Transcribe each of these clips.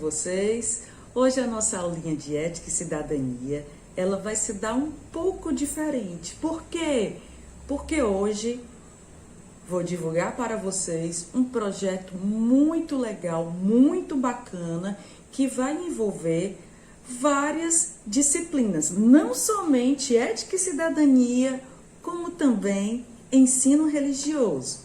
vocês? Hoje a nossa aulinha de ética e cidadania, ela vai se dar um pouco diferente. Por quê? Porque hoje vou divulgar para vocês um projeto muito legal, muito bacana, que vai envolver várias disciplinas, não somente ética e cidadania, como também ensino religioso.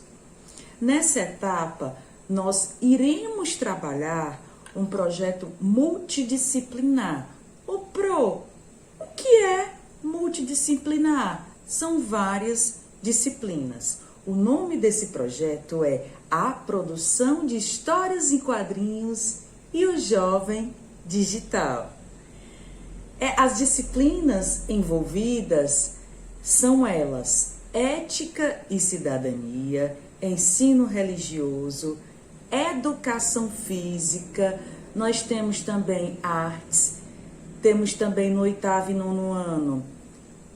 Nessa etapa, nós iremos trabalhar um projeto multidisciplinar. O PRO, o que é multidisciplinar? São várias disciplinas. O nome desse projeto é A Produção de Histórias em Quadrinhos e o Jovem Digital. As disciplinas envolvidas são elas: ética e cidadania, ensino religioso, educação física, nós temos também artes, temos também no 8º e 9º ano,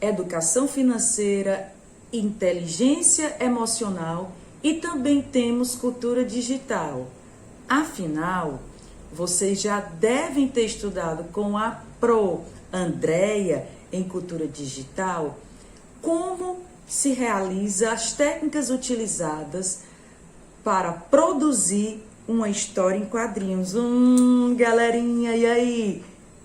educação financeira, inteligência emocional e também temos cultura digital. Afinal, vocês já devem ter estudado com a Pro Andréia em cultura digital como se realiza as técnicas utilizadas para produzir uma história em quadrinhos. Galerinha, e aí?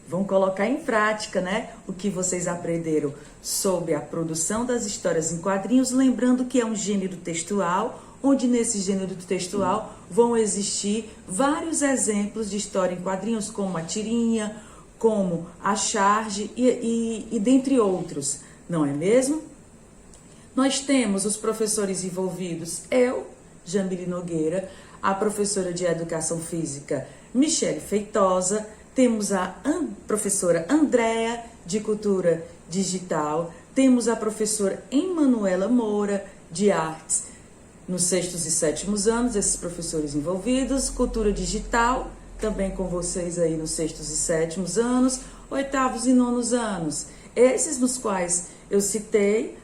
Vão colocar em prática, né? O que vocês aprenderam sobre a produção das histórias em quadrinhos, lembrando que é um gênero textual, onde nesse gênero textual vão existir vários exemplos de história em quadrinhos, como a tirinha, como a charge e dentre outros, não é mesmo? Nós temos os professores envolvidos, eu, Jamile Nogueira, a professora de Educação Física, Michele Feitosa, temos a professora Andréia, de Cultura Digital, temos a professora Emanuela Moura, de Artes, nos 6º e 7º anos, esses professores envolvidos, Cultura Digital, também com vocês aí nos 6º e 7º anos, 8º e 9º anos, esses nos quais eu citei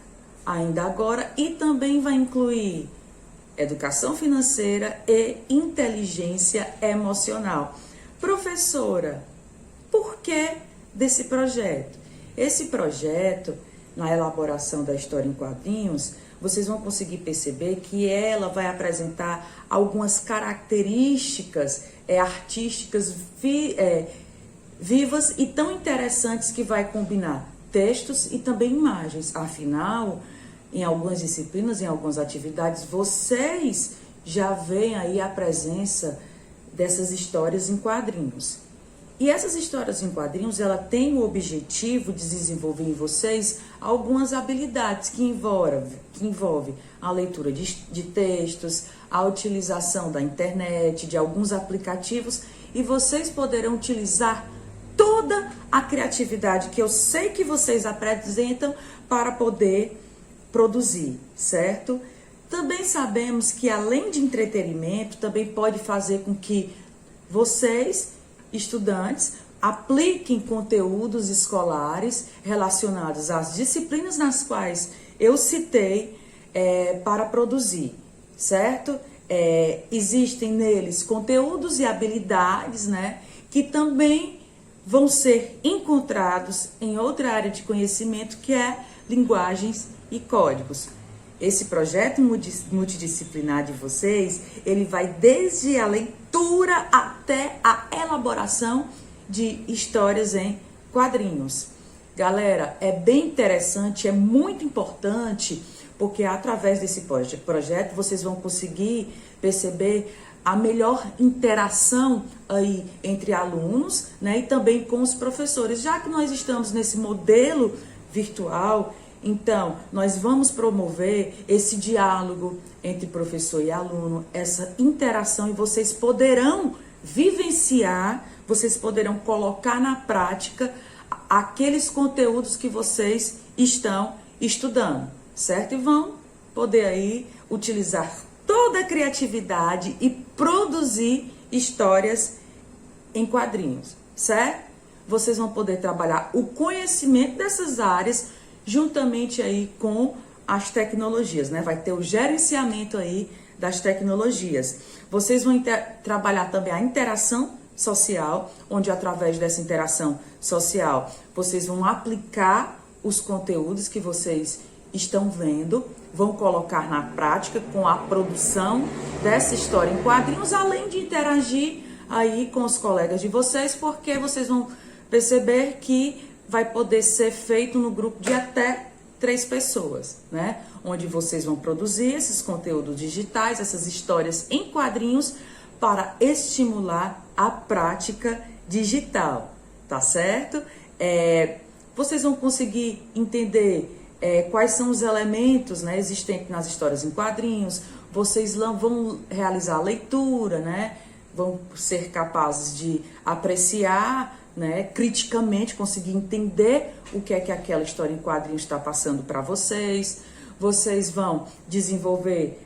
ainda agora, e também vai incluir educação financeira e inteligência emocional. Professora, por que desse projeto? Esse projeto, na elaboração da história em quadrinhos, vocês vão conseguir perceber que ela vai apresentar algumas características artísticas vivas e tão interessantes que vai combinar textos e também imagens. Afinal, em algumas disciplinas, em algumas atividades, vocês já veem aí a presença dessas histórias em quadrinhos. E essas histórias em quadrinhos, ela tem o objetivo de desenvolver em vocês algumas habilidades que envolve a leitura de textos, a utilização da internet, de alguns aplicativos, e vocês poderão utilizar toda a criatividade que eu sei que vocês apresentam para poder produzir, certo? Também sabemos que, além de entretenimento, também pode fazer com que vocês, estudantes, apliquem conteúdos escolares relacionados às disciplinas nas quais eu citei para produzir, certo? Existem neles conteúdos e habilidades, né, que também vão ser encontrados em outra área de conhecimento, que é linguagens e códigos. Esse projeto multidisciplinar de vocês, ele vai desde a leitura até a elaboração de histórias em quadrinhos. Galera, é bem interessante, é muito importante, porque através desse projeto vocês vão conseguir perceber a melhor interação aí entre alunos, né, e também com os professores. Já que nós estamos nesse modelo virtual, então nós vamos promover esse diálogo entre professor e aluno, essa interação, e vocês poderão vivenciar, vocês poderão colocar na prática aqueles conteúdos que vocês estão estudando, certo? E vão poder aí utilizar toda a criatividade e produzir histórias em quadrinhos, certo? Vocês vão poder trabalhar o conhecimento dessas áreas juntamente aí com as tecnologias, né? Vai ter o gerenciamento aí das tecnologias. Vocês vão trabalhar também a interação social, onde através dessa interação social vocês vão aplicar os conteúdos que vocês estão vendo, vão colocar na prática com a produção dessa história em quadrinhos, além de interagir aí com os colegas de vocês, porque vocês vão perceber que vai poder ser feito no grupo de até 3 pessoas, né? Onde vocês vão produzir esses conteúdos digitais, essas histórias em quadrinhos, para estimular a prática digital, tá certo? Vocês vão conseguir entender quais são os elementos, né, existentes nas histórias em quadrinhos. Vocês vão realizar a leitura, né? Vão ser capazes de apreciar, né, criticamente, conseguir entender o que é que aquela história em quadrinhos está passando para vocês. Vocês vão desenvolver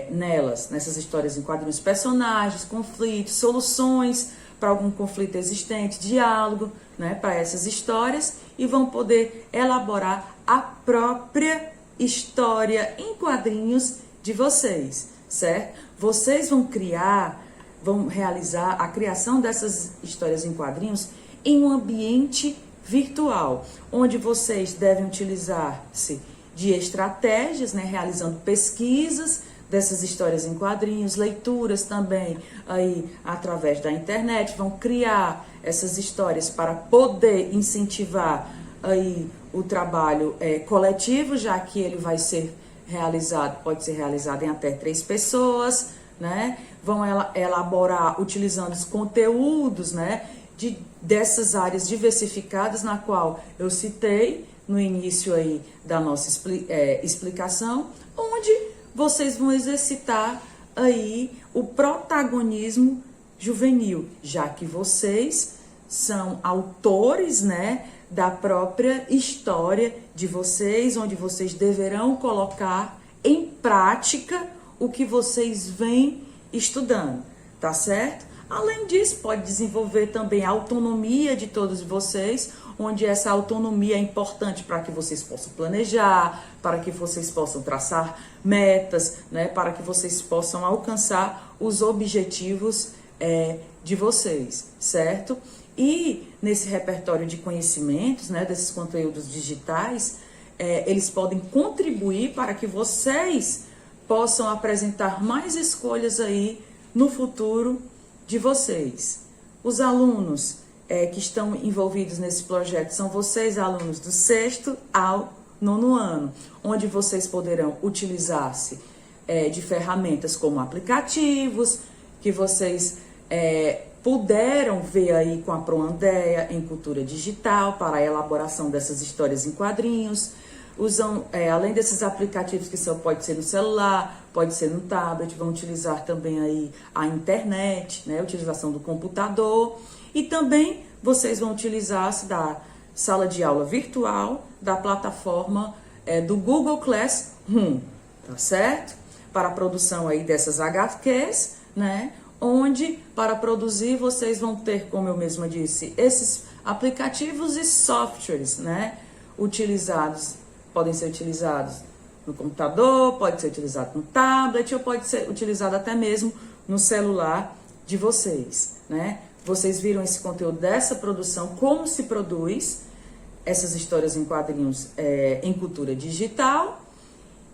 nessas histórias em quadrinhos, personagens, conflitos, soluções para algum conflito existente, diálogo, né, para essas histórias, e vão poder elaborar a própria história em quadrinhos de vocês, certo? Vocês vão realizar a criação dessas histórias em quadrinhos em um ambiente virtual, onde vocês devem utilizar-se de estratégias, né, realizando pesquisas dessas histórias em quadrinhos, leituras também aí através da internet, vão criar essas histórias para poder incentivar aí o trabalho coletivo, já que ele vai ser realizado, pode ser realizado em até 3 pessoas, né? Vão elaborar utilizando os conteúdos, né, dessas áreas diversificadas, na qual eu citei no início aí da nossa explicação, onde vocês vão exercitar aí o protagonismo juvenil, já que vocês são autores, né, da própria história de vocês, onde vocês deverão colocar em prática o que vocês vêm estudando, tá certo? Além disso, pode desenvolver também a autonomia de todos vocês, onde essa autonomia é importante para que vocês possam planejar, para que vocês possam traçar metas, né, para que vocês possam alcançar os objetivos de vocês, certo? E nesse repertório de conhecimentos, né, desses conteúdos digitais, eles podem contribuir para que vocês possam apresentar mais escolhas aí no futuro de vocês. Os alunos que estão envolvidos nesse projeto são vocês, alunos do 6º ao 9º ano, onde vocês poderão utilizar-se de ferramentas como aplicativos, que vocês puderam ver aí com a Proandeia em Cultura Digital para a elaboração dessas histórias em quadrinhos. Usam, além desses aplicativos que pode ser no celular, pode ser no tablet, vão utilizar também aí a internet, né, a utilização do computador, e também vocês vão utilizar-se da sala de aula virtual, da plataforma do Google Classroom, tá certo? Para a produção aí dessas HQs, né, onde para produzir vocês vão ter, como eu mesma disse, esses aplicativos e softwares, né, podem ser utilizados no computador, pode ser utilizado no tablet, ou pode ser utilizado até mesmo no celular de vocês, né? Vocês viram esse conteúdo dessa produção, como se produz essas histórias em quadrinhos em cultura digital,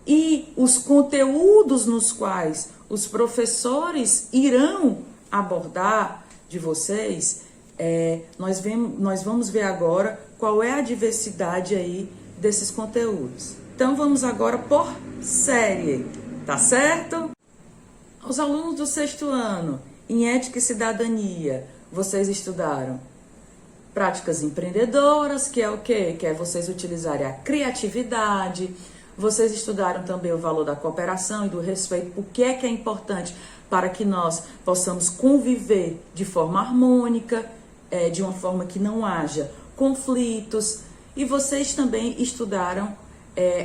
e os conteúdos nos quais os professores irão abordar de vocês, nós vamos ver agora qual é a diversidade aí desses conteúdos. Então vamos agora por série, tá certo? Os alunos do 6º ano, em Ética e Cidadania, vocês estudaram práticas empreendedoras, que é o quê? Que é vocês utilizarem a criatividade. Vocês estudaram também o valor da cooperação e do respeito, o que é importante para que nós possamos conviver de forma harmônica, de uma forma que não haja conflitos. E vocês também estudaram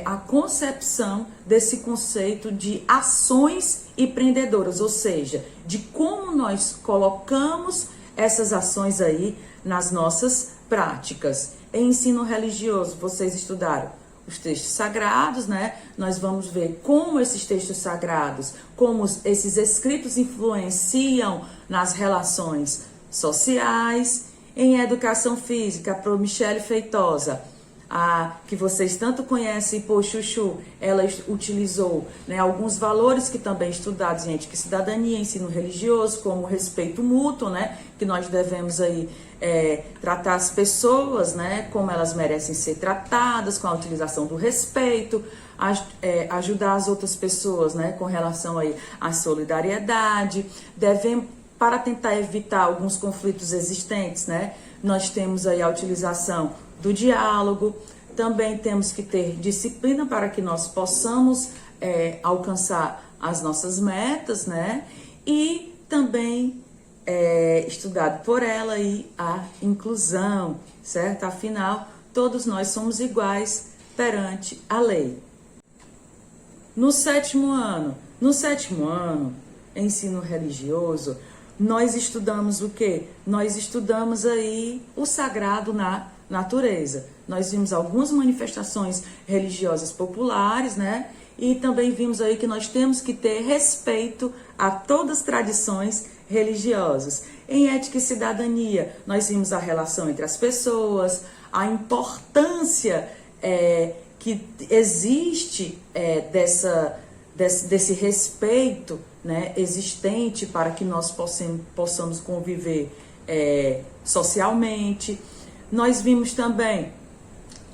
a concepção desse conceito de ações empreendedoras, ou seja, de como nós colocamos essas ações aí nas nossas práticas. Em ensino religioso, vocês estudaram os textos sagrados, né? Nós vamos ver como esses textos sagrados, como esses escritos influenciam nas relações sociais. Em educação física, para Michele Feitosa, que vocês tanto conhecem por Chuchu, ela utilizou, né, alguns valores que também estudados em ética e cidadania, ensino religioso, como o respeito mútuo, né, que nós devemos aí tratar as pessoas, né, como elas merecem ser tratadas, com a utilização do respeito, ajudar as outras pessoas, né, com relação aí à solidariedade. Devemos, para tentar evitar alguns conflitos existentes, né, nós temos aí a utilização do diálogo. Também temos que ter disciplina para que nós possamos alcançar as nossas metas, né? E também estudado por ela aí a inclusão, certo? Afinal, todos nós somos iguais perante a lei. No sétimo ano, ensino religioso, nós estudamos o quê? Nós estudamos aí o sagrado na natureza. Nós vimos algumas manifestações religiosas populares, né? E também vimos aí que nós temos que ter respeito a todas as tradições religiosas. Em ética e cidadania, nós vimos a relação entre as pessoas, a importância que existe desse respeito, né, existente para que nós possamos conviver socialmente. Nós vimos também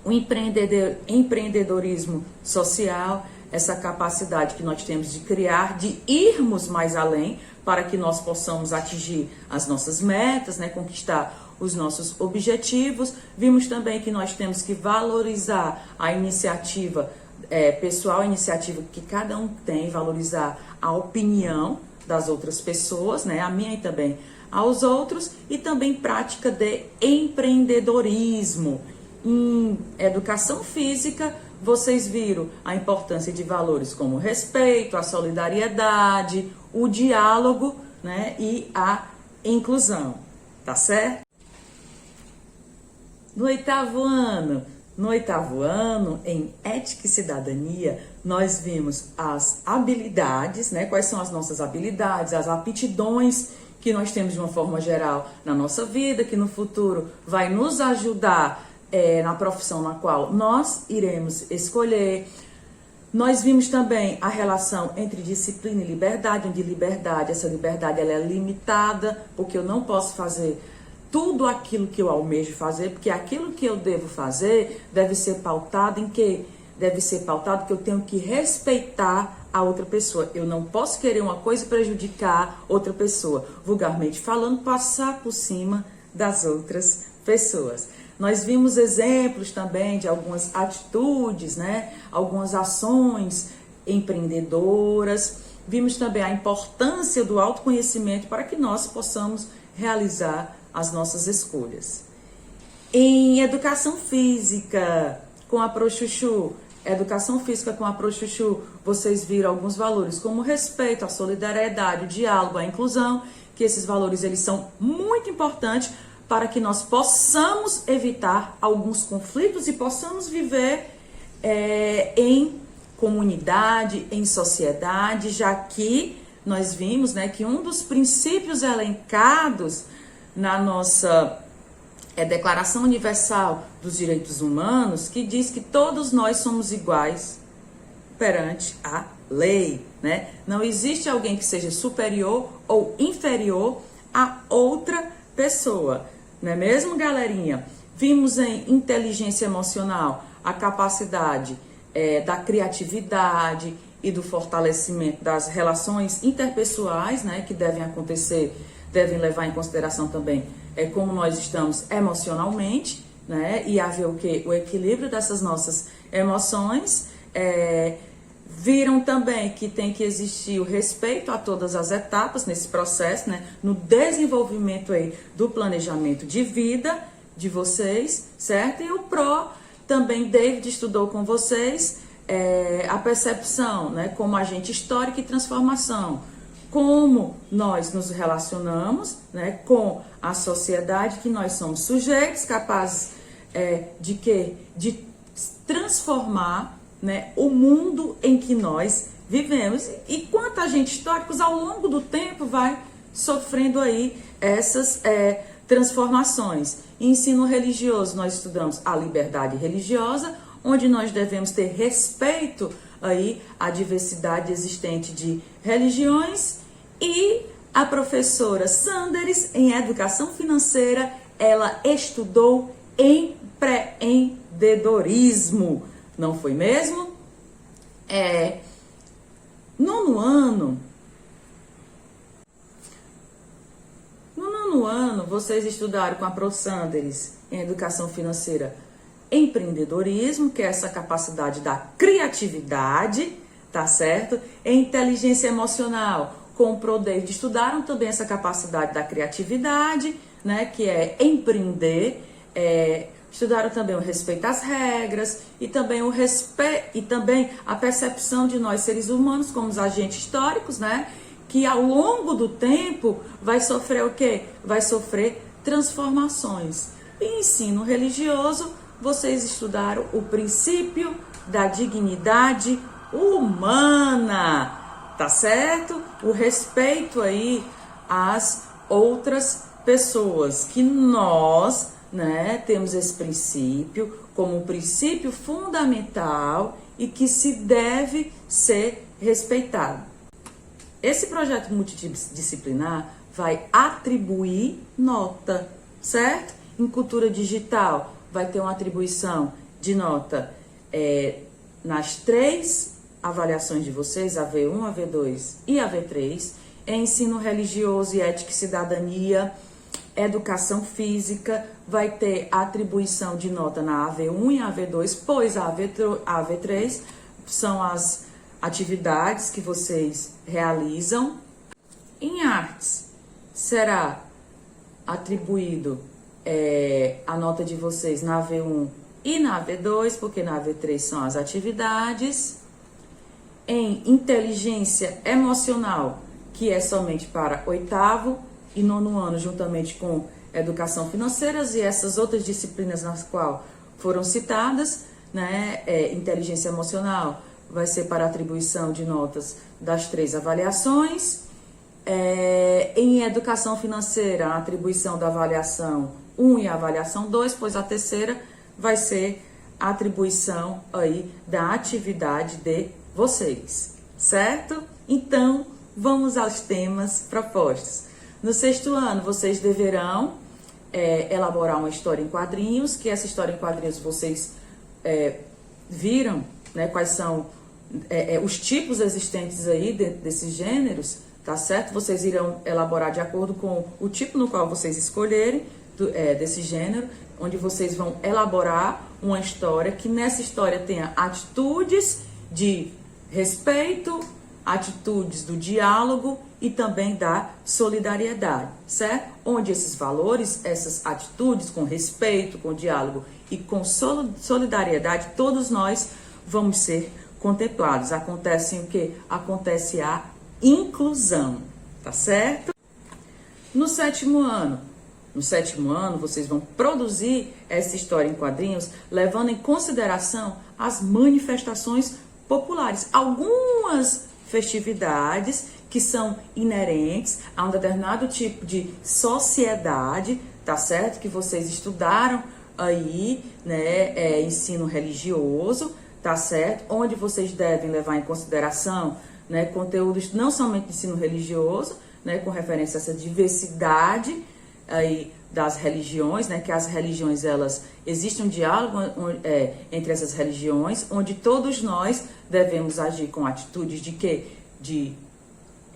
o empreendedorismo social, essa capacidade que nós temos de criar, de irmos mais além para que nós possamos atingir as nossas metas, né, conquistar os nossos objetivos. Vimos também que nós temos que valorizar a iniciativa pessoal, a iniciativa que cada um tem, valorizar a opinião das outras pessoas, né, a minha e também aos outros, e também prática de empreendedorismo. Em educação física, vocês viram a importância de valores como o respeito, a solidariedade, o diálogo, né, e a inclusão, tá certo? No oitavo ano, em ética e cidadania, nós vimos as habilidades, né? Quais são as nossas habilidades, as aptidões que nós temos de uma forma geral na nossa vida, que no futuro vai nos ajudar na profissão na qual nós iremos escolher. Nós vimos também a relação entre disciplina e liberdade, onde essa liberdade ela é limitada, porque eu não posso fazer tudo aquilo que eu almejo fazer, porque aquilo que eu devo fazer deve ser pautado em quê? Deve ser pautado que eu tenho que respeitar a outra pessoa. Eu não posso querer uma coisa e prejudicar outra pessoa. Vulgarmente falando, passar por cima das outras pessoas. Nós vimos exemplos também de algumas atitudes, né? Algumas ações empreendedoras. Vimos também a importância do autoconhecimento para que nós possamos realizar as nossas escolhas. Em educação física com a Prochuchu, vocês viram alguns valores como o respeito, a solidariedade, o diálogo, a inclusão, que esses valores eles são muito importantes para que nós possamos evitar alguns conflitos e possamos viver em comunidade, em sociedade, já que nós vimos, né, que um dos princípios elencados na nossa Declaração Universal dos Direitos Humanos, que diz que todos nós somos iguais perante a lei, né? Não existe alguém que seja superior ou inferior a outra pessoa, não é mesmo, galerinha? Vimos em inteligência emocional a capacidade da criatividade e do fortalecimento das relações interpessoais, né, que devem acontecer, devem levar em consideração também como nós estamos emocionalmente, né, e haver o quê? O equilíbrio dessas nossas emoções. Viram também que tem que existir o respeito a todas as etapas nesse processo, né, no desenvolvimento aí do planejamento de vida de vocês, certo? E o PRO também, David estudou com vocês a percepção, né, como agente histórico e transformação, como nós nos relacionamos, né, com a sociedade, que nós somos sujeitos capazes de transformar, né, o mundo em que nós vivemos. E quanto agentes históricos, ao longo do tempo, vai sofrendo aí essas transformações. Em ensino religioso, nós estudamos a liberdade religiosa, onde nós devemos ter respeito aí à diversidade existente de religiões, e a professora Sanders, em educação financeira, ela estudou empreendedorismo, não foi mesmo? No nono ano, vocês estudaram com a Prof. Sanders em educação financeira empreendedorismo, que é essa capacidade da criatividade, tá certo? Em inteligência emocional, com o Pro David, estudaram também essa capacidade da criatividade, né, que é empreender. Estudaram também o respeito às regras e também a percepção de nós seres humanos como os agentes históricos, né, que ao longo do tempo vai sofrer o quê? Vai sofrer transformações. Em ensino religioso, vocês estudaram o princípio da dignidade humana, tá certo? O respeito aí às outras pessoas, que nós, né, temos esse princípio como um princípio fundamental e que se deve ser respeitado. Esse projeto multidisciplinar vai atribuir nota, certo? Em cultura digital, vai ter uma atribuição de nota nas 3 avaliações de vocês, a V1, a V2 e a V3. Em ensino religioso e ética e cidadania, educação física, vai ter atribuição de nota na AV1 e AV2, pois a AV3 são as atividades que vocês realizam. Em artes, será atribuído a nota de vocês na AV1 e na AV2, porque na AV3 são as atividades. Em inteligência emocional, que é somente para 8º e 9º ano, juntamente com educação financeira e essas outras disciplinas nas quais foram citadas, né? Inteligência emocional vai ser para atribuição de notas das 3 avaliações. Em educação financeira, a atribuição da avaliação 1 e a avaliação 2, pois a terceira vai ser a atribuição aí da atividade de vocês, certo? Então, vamos aos temas propostos. No 6º ano, vocês deverão elaborar uma história em quadrinhos, que essa história em quadrinhos vocês viram, né, quais são os tipos existentes aí desses gêneros, tá certo? Vocês irão elaborar de acordo com o tipo no qual vocês escolherem desse gênero, onde vocês vão elaborar uma história que nessa história tenha atitudes de respeito, atitudes do diálogo e também da solidariedade, certo? Onde esses valores, essas atitudes com respeito, com diálogo e com solidariedade, todos nós vamos ser contemplados. Acontece o quê? Acontece a inclusão, tá certo? No 7º ano, vocês vão produzir essa história em quadrinhos, levando em consideração as manifestações populares. Algumas festividades que são inerentes a um determinado tipo de sociedade, tá certo? Que vocês estudaram aí, né? Ensino religioso, tá certo? Onde vocês devem levar em consideração, né, conteúdos não somente de ensino religioso, né, com referência a essa diversidade aí das religiões, né, que as religiões, elas existe um diálogo entre essas religiões, onde todos nós devemos agir com atitudes de quê? De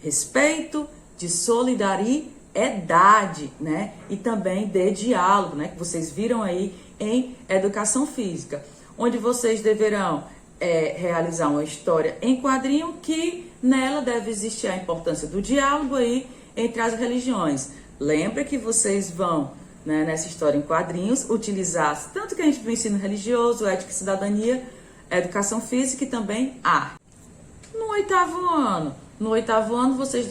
respeito, de solidariedade, né, e também de diálogo, né, que vocês viram aí em educação física, onde vocês deverão realizar uma história em quadrinho, que nela deve existir a importância do diálogo aí entre as religiões. Lembra que vocês vão, né, nessa história em quadrinhos, utilizar tanto que a gente viu ensino religioso, ética e cidadania, educação física e também arte. No 8º ano, vocês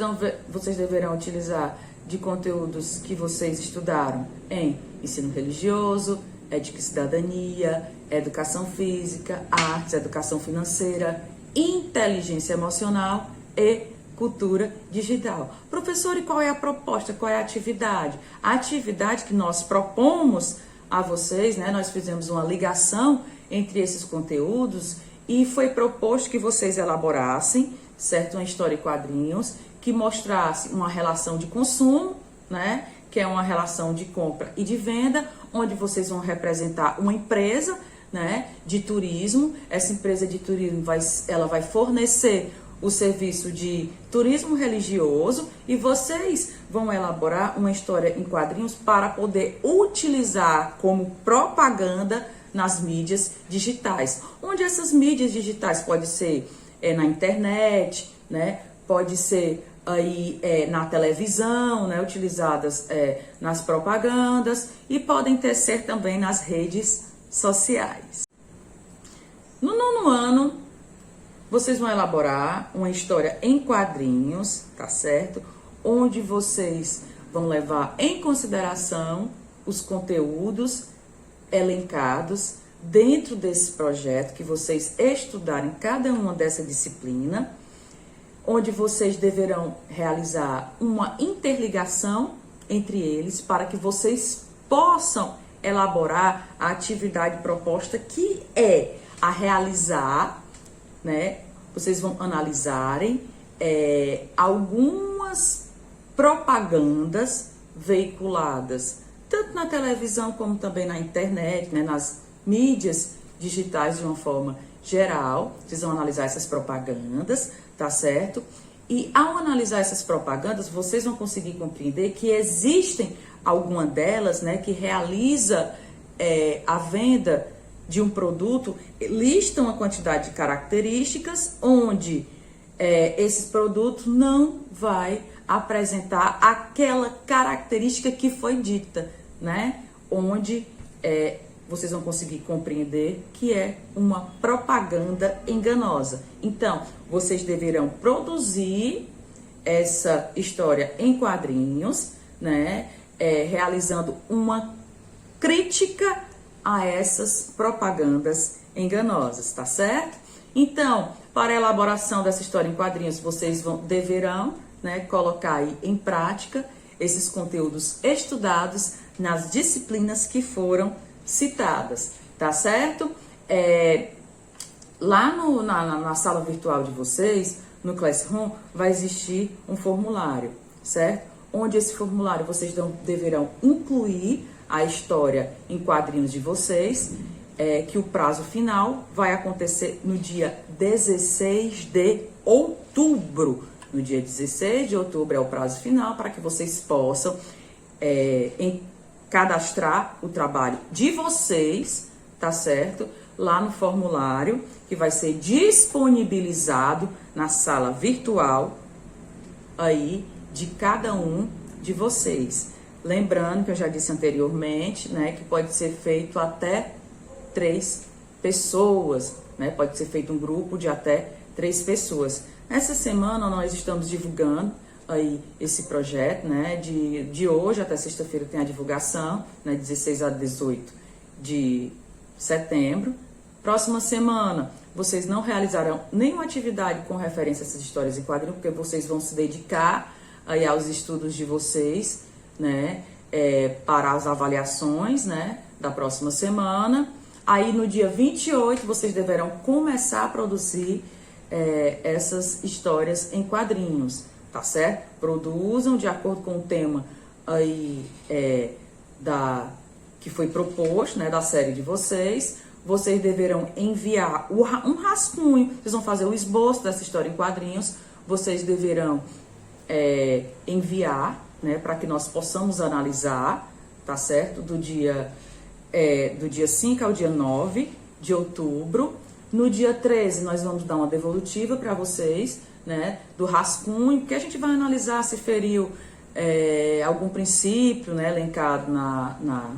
deverão utilizar de conteúdos que vocês estudaram em ensino religioso, ética e cidadania, educação física, artes, educação financeira, inteligência emocional e cultura digital. Professor, e qual é a proposta? Qual é a atividade? A atividade que nós propomos a vocês, né? Nós fizemos uma ligação entre esses conteúdos e foi proposto que vocês elaborassem, certo? Uma história em quadrinhos que mostrasse uma relação de consumo, né? Que é uma relação de compra e de venda, onde vocês vão representar uma empresa, né, de turismo. Essa empresa de turismo ela vai fornecer o serviço de turismo religioso e vocês vão elaborar uma história em quadrinhos para poder utilizar como propaganda nas mídias digitais. Onde essas mídias digitais pode ser na internet, né, pode ser aí na televisão, né, utilizadas nas propagandas e podem ser também nas redes sociais. No 9º ano, vocês vão elaborar uma história em quadrinhos, tá certo? Onde vocês vão levar em consideração os conteúdos elencados dentro desse projeto que vocês estudarem cada uma dessa disciplina, onde vocês deverão realizar uma interligação entre eles para que vocês possam elaborar a atividade proposta, que é a realizar, né? Vocês vão analisarem algumas propagandas veiculadas tanto na televisão como também na internet, né? Nas mídias digitais de uma forma geral. Vocês vão analisar essas propagandas, tá certo? E ao analisar essas propagandas, vocês vão conseguir compreender que existem alguma delas, né, que realiza a venda de um produto, listam a quantidade de características onde esse produto não vai apresentar aquela característica que foi dita, né? Onde vocês vão conseguir compreender que é uma propaganda enganosa. Então, vocês deverão produzir essa história em quadrinhos, né? Realizando uma crítica a essas propagandas enganosas, tá certo? Então, para a elaboração dessa história em quadrinhos, vocês deverão, né, colocar aí em prática esses conteúdos estudados nas disciplinas que foram citadas, tá certo? Lá na sala virtual de vocês, no Classroom, vai existir um formulário, certo? Onde esse formulário vocês deverão incluir a história em quadrinhos de vocês, que o prazo final vai acontecer no dia 16 de outubro. No dia 16 de outubro é o prazo final para que vocês possam cadastrar o trabalho de vocês, tá certo? Lá no formulário que vai ser disponibilizado na sala virtual aí de cada um de vocês. Lembrando que eu já disse anteriormente, né, que pode ser feito até 3 pessoas, né? Pode ser feito um grupo de até 3 pessoas. Essa semana nós estamos divulgando aí esse projeto, né? De hoje até sexta-feira tem a divulgação, né? 16 a 18 de setembro. Próxima semana vocês não realizarão nenhuma atividade com referência a essas histórias em quadrinhos, porque vocês vão se dedicar aí aos estudos de vocês, né? Para as avaliações, né? Da próxima semana. Aí no dia 28 vocês deverão começar a produzir essas histórias em quadrinhos, tá certo? Produzam de acordo com o tema aí que foi proposto, né, da série de vocês. Vocês deverão enviar um rascunho, vocês vão fazer o esboço dessa história em quadrinhos, vocês deverão enviar, né, para que nós possamos analisar, tá certo? Do dia 5 ao dia 9 de outubro. No dia 13, nós vamos dar uma devolutiva para vocês, né, do rascunho, que a gente vai analisar se feriu algum princípio, né, elencado na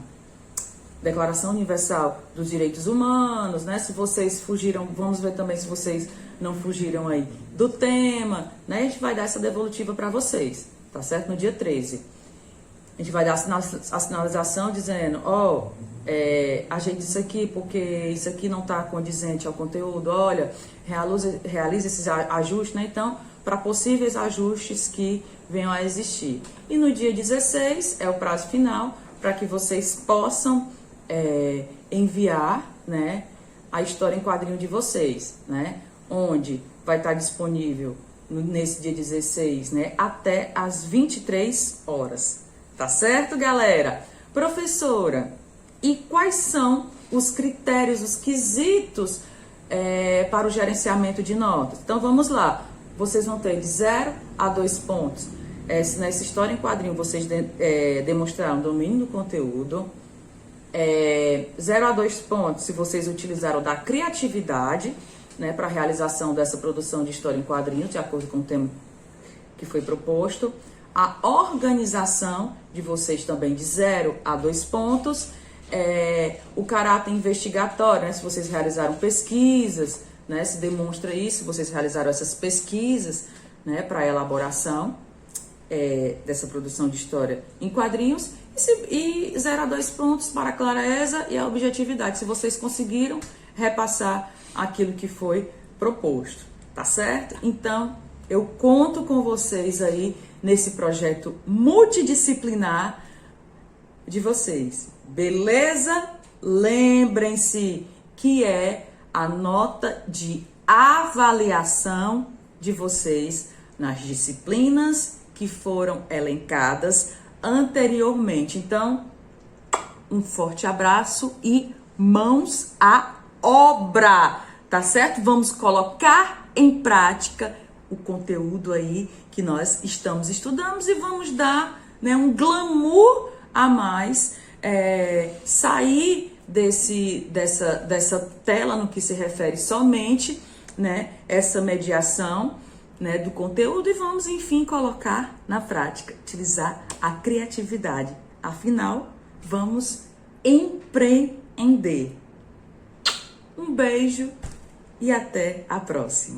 Declaração Universal dos Direitos Humanos, né, se vocês fugiram, vamos ver também se vocês não fugiram aí do tema, né, a gente vai dar essa devolutiva para vocês, tá certo? No dia 13. A gente vai dar a sinalização dizendo, ajeite isso aqui porque isso aqui não está condizente ao conteúdo, olha, realize esses ajustes, né? Então, para possíveis ajustes que venham a existir. E no dia 16 é o prazo final para que vocês possam enviar, né, a história em quadrinho de vocês, né? Onde vai estar disponível nesse dia 16, né, até às 23 horas. Tá certo, galera? Professora, e quais são os critérios, os quesitos para o gerenciamento de notas? Então, vamos lá. Vocês vão ter de 0 a 2 pontos. Se nessa história em quadrinho vocês demonstraram domínio do conteúdo. 0 a 2 pontos se vocês utilizaram da criatividade, né, para a realização dessa produção de história em quadrinhos, de acordo com o tema que foi proposto. A organização de vocês também de 0 a 2 pontos. O caráter investigatório, né, se vocês realizaram pesquisas, né, se demonstra isso, se vocês realizaram essas pesquisas, né, para a elaboração dessa produção de história em quadrinhos. E 0 a 2 pontos para a clareza e a objetividade, se vocês conseguiram repassar aquilo que foi proposto, tá certo? Então, eu conto com vocês aí nesse projeto multidisciplinar de vocês, beleza? Lembrem-se que é a nota de avaliação de vocês nas disciplinas que foram elencadas anteriormente. Então, um forte abraço e mãos à obra, tá certo? Vamos colocar em prática o conteúdo aí que nós estamos estudando e vamos dar, né, um glamour a mais, sair dessa tela no que se refere somente, né, essa mediação, né, do conteúdo, e vamos, enfim, colocar na prática, utilizar a criatividade. Afinal, vamos empreender. Um beijo e até a próxima.